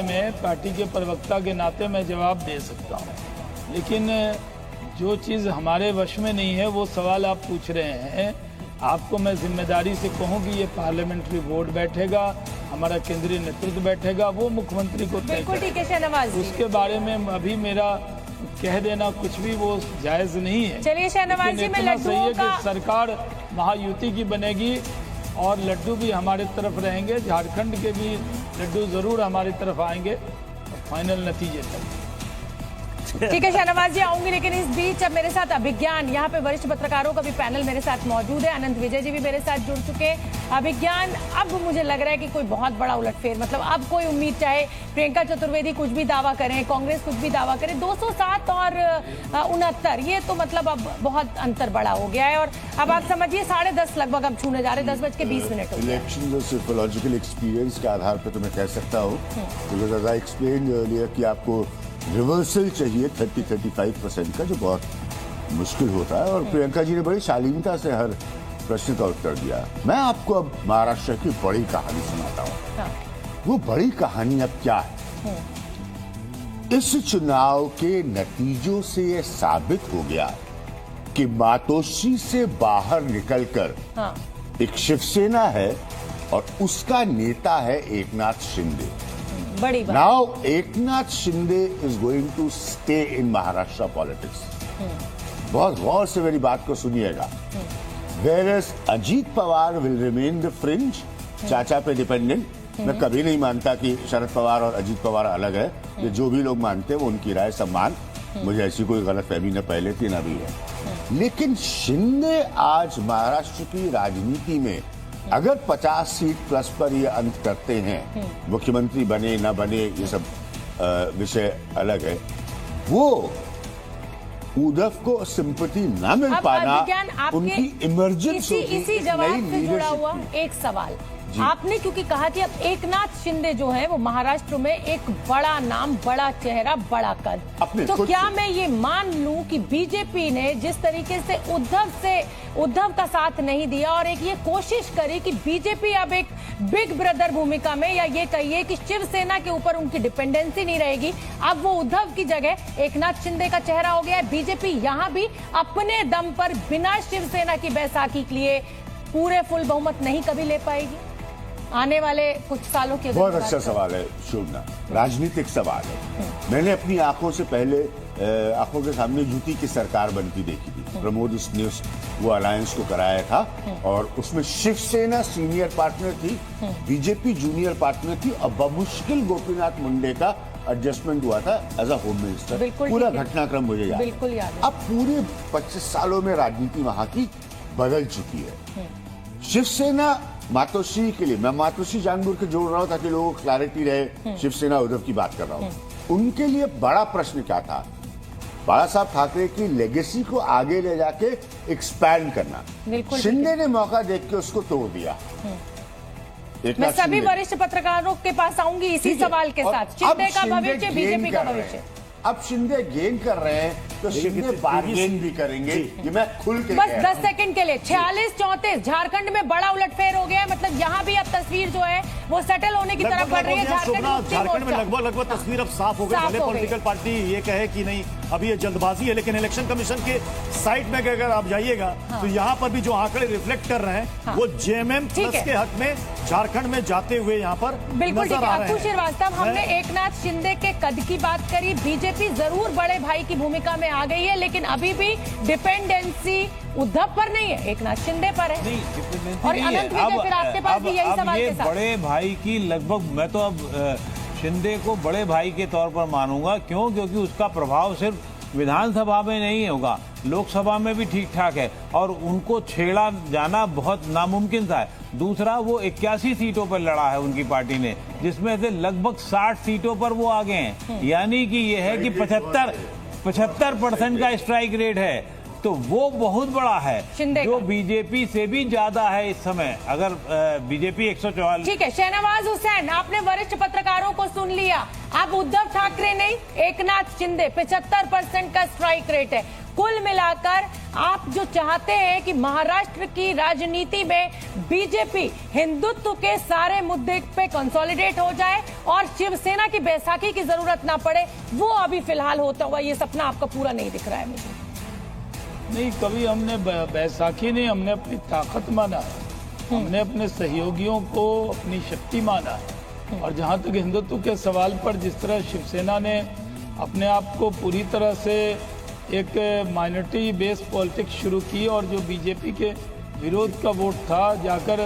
में पार्टी के प्रवक्ता के नाते मैं जवाब दे सकता हूं, लेकिन जो चीज़ हमारे वश में नहीं है वो सवाल आप पूछ रहे हैं। आपको मैं जिम्मेदारी से कहूं कि ये पार्लियामेंट्री बोर्ड बैठेगा, हमारा केंद्रीय नेतृत्व बैठेगा, वो मुख्यमंत्री को तय करेगा। उसके बारे में अभी मेरा कह देना कुछ भी वो जायज नहीं है। चलिए शहनवाज जी, मैं सही है कि सरकार महायुति की बनेगी और लड्डू भी हमारे तरफ रहेंगे, झारखंड के भी लड्डू जरूर हमारी तरफ आएंगे फाइनल नतीजे तक। ठीक है शहनवाज जी, आऊंगी, लेकिन इस बीच अब मेरे साथ अभिज्ञान, यहाँ पे वरिष्ठ पत्रकारों का भी पैनल मेरे साथ मौजूद है। अनंत विजय जी भी मेरे साथ जुड़ चुके हैं। अभिज्ञान, अब मुझे लग रहा है कि कोई बहुत बड़ा उलटफेर, मतलब अब कोई उम्मीद, चाहे प्रियंका चतुर्वेदी कुछ भी दावा करें, कांग्रेस कुछ भी दावा करे, 207 और 69, ये तो मतलब अब बहुत अंतर बड़ा हो गया है। और अब आप समझिए 10:30 लगभग अब छूने जा रहे, 10:20 इलेक्शन और साइकोलॉजिकल एक्सपीरियंस के आधार पर तो मैं कह सकता हूँ कि आपको रिवर्सल चाहिए 30-35% का, जो बहुत मुश्किल होता है। और प्रियंका जी ने बड़ी शालीनता से हर प्रश्न का उत्तर दिया। मैं आपको अब महाराष्ट्र की बड़ी कहानी सुनाता हूँ। वो बड़ी कहानी अब क्या है? इस चुनाव के नतीजों से ये साबित हो गया कि मातोश्री से बाहर निकलकर एक शिवसेना है और उसका नेता है एकनाथ शिंदे। बड़ी बात। Now Eknath Shinde is going to stay in Maharashtra politics. बहुत गौर से मेरी बात को सुनिएगा। Whereas Ajit Pawar will remain the fringe, चाचा पे डिपेंडेंट। मैं कभी नहीं मानता कि शरद पवार और अजीत पवार अलग है। ये जो भी लोग मानते हैं वो उनकी राय सम्मान, मुझे ऐसी कोई गलतफहमी न पहले थी न भी है। लेकिन शिंदे आज महाराष्ट्र की राजनीति में अगर 50 सीट प्लस पर ये अंत करते हैं, मुख्यमंत्री बने ना बने ये सब विषय अलग है, वो उद्धव को सिंपैथी ना मिल पाना उनकी इमरजेंस होगी। इसी जवाब से जुड़ा हुआ एक सवाल, आपने क्योंकि कहा कि अब एकनाथ शिंदे जो है वो महाराष्ट्र में एक बड़ा नाम, बड़ा चेहरा, बड़ा कद, तो क्या मैं ये मान लूं कि बीजेपी ने जिस तरीके से उद्धव का साथ नहीं दिया और एक ये कोशिश करी कि बीजेपी अब एक बिग ब्रदर भूमिका में, या ये कहिए कि शिवसेना के ऊपर उनकी डिपेंडेंसी नहीं रहेगी, अब वो उद्धव की जगह एकनाथ शिंदे का चेहरा हो गया है। बीजेपी यहाँ भी अपने दम पर बिना शिवसेना की बैसाखी के लिए पूरे फुल बहुमत नहीं कभी ले पाएगी आने वाले कुछ सालों के। बहुत अच्छा सवाल है शोभना, राजनीतिक सवाल है। मैंने अपनी आंखों से पहले आंखों के सामने यूपी की सरकार बनती देखी थी। प्रमोद उसने वो अलायंस को कराया था और उसमें शिवसेना सीनियर पार्टनर थी, बीजेपी जूनियर पार्टनर थी और बमुश्किल गोपीनाथ मुंडे का एडजस्टमेंट हुआ था एज अ होम मिनिस्टर। पूरा घटनाक्रम मुझे याद है। अब पूरे 25 सालों में राजनीति वहां की बदल चुकी है। शिवसेना मातोश्री के लिए, मैं मातोश्री जानबूझ के जोड़ रहा हूं ताकि लोगों को क्लैरिटी रहे, शिवसेना उद्धव की बात कर रहा हूं। उनके लिए बड़ा प्रश्न क्या था? बाला साहब ठाकरे की लेगेसी को आगे ले जाके एक्सपैंड करना। शिंदे ने मौका देख के उसको तोड़ दिया। मैं सभी वरिष्ठ पत्रकारों के पास आऊंगी इसी सवाल के साथ। शिंदे का भविष्य, बीजेपी का भविष्य। अब शिंदे गेन कर रहे हैं तो शिंदे बार्गेन भी करेंगे। ये मैं खुल के बस 10 सेकंड के लिए 46-34 झारखंड में बड़ा उलटफेर हो गया है। मतलब यहाँ भी अब तस्वीर जो है वो सेटल होने की तरफ बढ़ रही है। झारखंड में लगभग तस्वीर अब साफ हो गई। भले पॉलिटिकल पार्टी ये कहे कि नहीं अभी ये जल्दबाजी है, लेकिन इलेक्शन कमीशन के साइट में अगर आप जाइएगा तो यहाँ पर भी जो आंकड़े रिफ्लेक्ट कर रहे हैं वो जेएमएम प्लस के हक में झारखंड में जाते हुए यहाँ पर बिल्कुल ठीक है। अक्कू श्रीवास्तव, हमने एकनाथ शिंदे के कद की बात करी। बीजेपी जरूर बड़े भाई की भूमिका में आ गई है, लेकिन अभी भी डिपेंडेंसी उद्धव पर नहीं है, एकनाथ शिंदे पर है। और अनंत विजय, फिर आपके पास भी यही सवाल के साथ। बड़े भाई की लगभग, मैं तो अब शिंदे को बड़े भाई के तौर पर मानूंगा। क्यों? क्योंकि उसका प्रभाव सिर्फ विधानसभा में नहीं होगा, लोकसभा में भी ठीक ठाक है और उनको छेड़ा जाना बहुत नामुमकिन था। दूसरा, वो 81 सीटों पर लड़ा है उनकी पार्टी ने, जिसमें से लगभग 60 सीटों पर वो आगे हैं। यानी कि ये है कि 75% का स्ट्राइक रेट है, तो वो बहुत बड़ा है, जो बीजेपी से भी ज्यादा है इस समय। अगर बीजेपी 144। ठीक है शहनवाज हुसैन, आपने वरिष्ठ पत्रकारों को सुन लिया। अब उद्धव ठाकरे नहीं, एकनाथ शिंदे 75% का स्ट्राइक रेट है। कुल मिलाकर आप जो चाहते हैं कि महाराष्ट्र की राजनीति में बीजेपी हिंदुत्व के सारे मुद्दे पे कंसोलिडेट हो जाए और शिवसेना की बैसाखी की जरूरत ना पड़े, वो अभी फिलहाल होता हुआ ये सपना आपका पूरा नहीं दिख रहा है मुझे। नहीं, कभी हमने बैसाखी नहीं, हमने अपनी ताकत माना है, हमने अपने सहयोगियों को अपनी शक्ति माना है। और जहां तक हिंदुत्व के सवाल पर जिस तरह शिवसेना ने अपने आप को पूरी तरह से एक माइनॉरिटी बेस्ड पॉलिटिक्स शुरू की और जो बीजेपी के विरोध का वोट था जाकर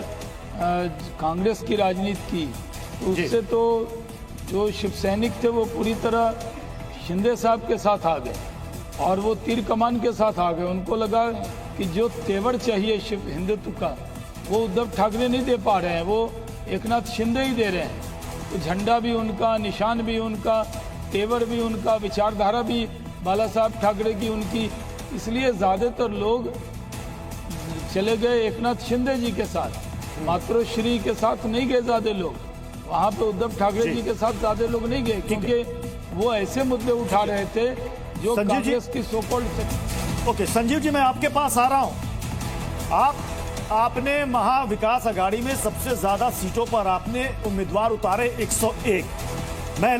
कांग्रेस की राजनीति की, तो उससे तो जो शिव सैनिक थे वो पूरी तरह शिंदे साहब के साथ आ गए और वो तीर कमान के साथ आ गए। उनको लगा कि जो तेवर चाहिए शिव हिंदुत्व का वो उद्धव ठाकरे नहीं दे पा रहे हैं, वो एकनाथ शिंदे ही दे रहे हैं। तो झंडा भी उनका, निशान भी उनका, तेवर भी उनका, विचारधारा भी बाला साहब ठाकरे की उनकी, इसलिए ज़्यादातर लोग चले गए एकनाथ शिंदे जी के साथ, मातृश्री के साथ नहीं गए ज़्यादा लोग, वहाँ पे उद्धव ठाकरे जी के साथ ज़्यादा लोग नहीं गए, क्योंकि वो ऐसे मुद्दे उठा रहे थे जो कांग्रेस की so called. Okay Sanjeev ji, मैं आपके पास आ रहा हूं। आपने महाविकास अघाड़ी में सबसे ज्यादा सीटों पर आपने उम्मीदवार उतारे 101। मैं